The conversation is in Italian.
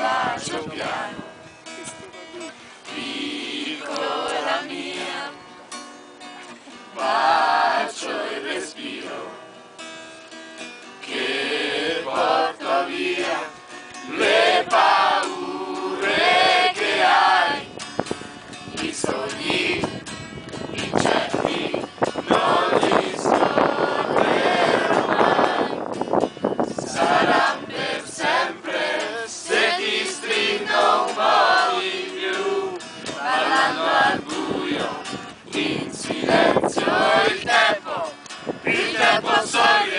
bacio piano, piccola mia, bacio il respiro che porta via le paure che hai, i sogni incerti non li scorrerò mai, saranno per sempre se ti stringo un po' di più, parlando al buio, in silenzio il tempo solo